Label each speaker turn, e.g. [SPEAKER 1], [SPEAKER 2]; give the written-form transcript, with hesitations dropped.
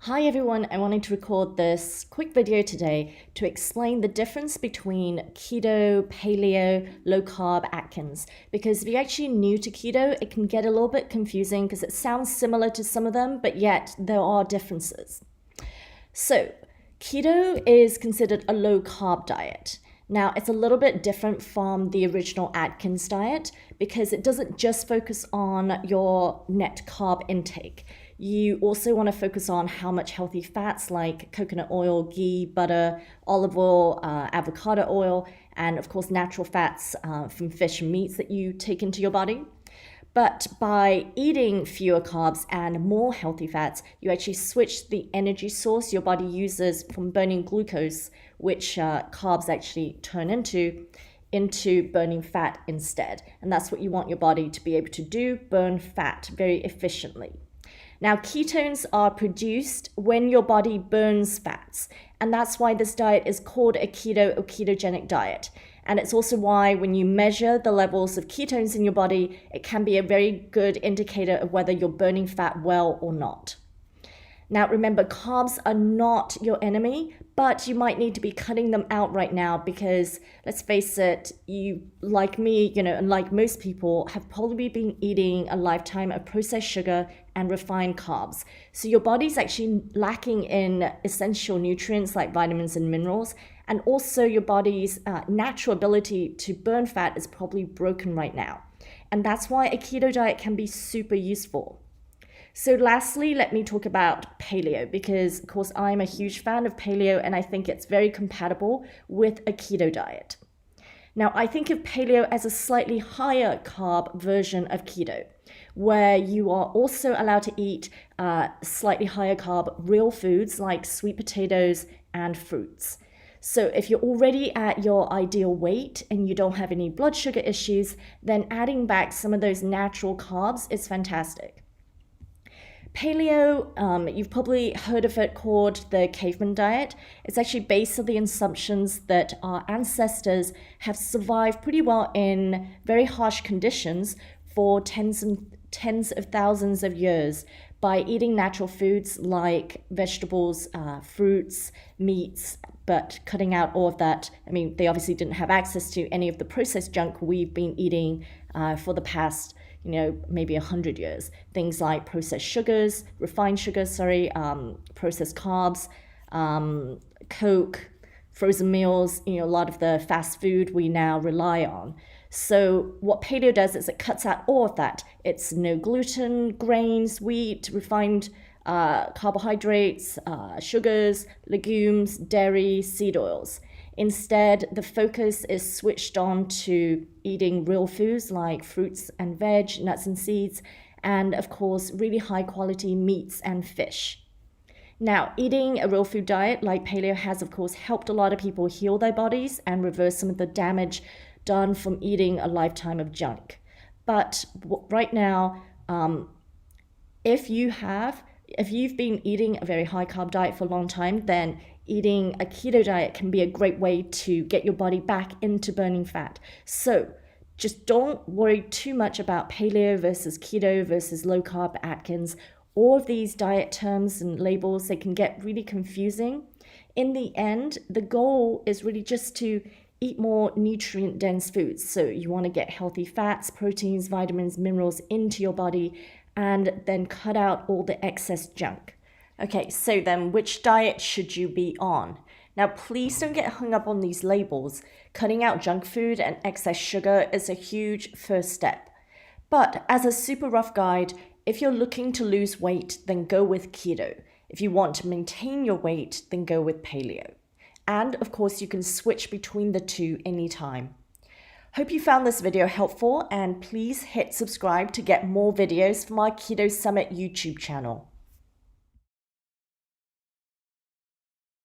[SPEAKER 1] Hi everyone, I wanted to record this quick video today to explain the difference between keto, paleo, low carb, Atkins. Because if you're actually new to keto, it can get a little bit confusing because it sounds similar to some of them, but yet there are differences. So, keto is considered a low carb diet. Now, it's a little bit different from the original Atkins diet because it doesn't just focus on your net carb intake. You also want to focus on how much healthy fats like coconut oil, ghee, butter, olive oil, avocado oil, and of course natural fats from fish and meats that you take into your body. But by eating fewer carbs and more healthy fats, you actually switch the energy source your body uses from burning glucose, which carbs actually turn into burning fat instead. And that's what you want your body to be able to do, burn fat very efficiently. Now, ketones are produced when your body burns fats, and that's why this diet is called a keto or ketogenic diet. And it's also why when you measure the levels of ketones in your body, it can be a very good indicator of whether you're burning fat well or not. Now, remember, carbs are not your enemy, but you might need to be cutting them out right now because, let's face it, you, like me, and like most people, have probably been eating a lifetime of processed sugar and refined carbs. So your body's actually lacking in essential nutrients like vitamins and minerals, and also your body's natural ability to burn fat is probably broken right now. And that's why a keto diet can be super useful. So lastly, let me talk about paleo because, of course, I'm a huge fan of paleo and I think it's very compatible with a keto diet. Now, I think of paleo as a slightly higher carb version of keto, where you are also allowed to eat slightly higher carb real foods like sweet potatoes and fruits. So if you're already at your ideal weight and you don't have any blood sugar issues, then adding back some of those natural carbs is fantastic. Paleo, you've probably heard of it called the caveman diet. It's actually based on the assumptions that our ancestors have survived pretty well in very harsh conditions for tens of thousands of years by eating natural foods like vegetables, fruits, meats, but cutting out all of that. I mean, they obviously didn't have access to any of the processed junk we've been eating for the past maybe 100 years. Things like processed sugars, processed carbs, Coke, frozen meals, a lot of the fast food we now rely on. So what paleo does is it cuts out all of that. It's no gluten, grains, wheat, refined carbohydrates, sugars, legumes, dairy, seed oils. Instead, the focus is switched on to eating real foods like fruits and veg, nuts and seeds, and of course, really high quality meats and fish. Now, eating a real food diet like paleo has, of course, helped a lot of people heal their bodies and reverse some of the damage done from eating a lifetime of junk. But right now, if you've been eating a very high carb diet for a long time, then eating a keto diet can be a great way to get your body back into burning fat. So just don't worry too much about paleo versus keto versus low carb Atkins. All of these diet terms and labels, they can get really confusing. In the end, the goal is really just to eat more nutrient dense foods. So you want to get healthy fats, proteins, vitamins, minerals into your body, and then cut out all the excess junk. Okay, so then which diet should you be on? Now, please don't get hung up on these labels. Cutting out junk food and excess sugar is a huge first step. But as a super rough guide, if you're looking to lose weight, then go with keto. If you want to maintain your weight, then go with paleo. And of course, you can switch between the two anytime. Hope you found this video helpful, and please hit subscribe to get more videos from our Keto Summit YouTube channel.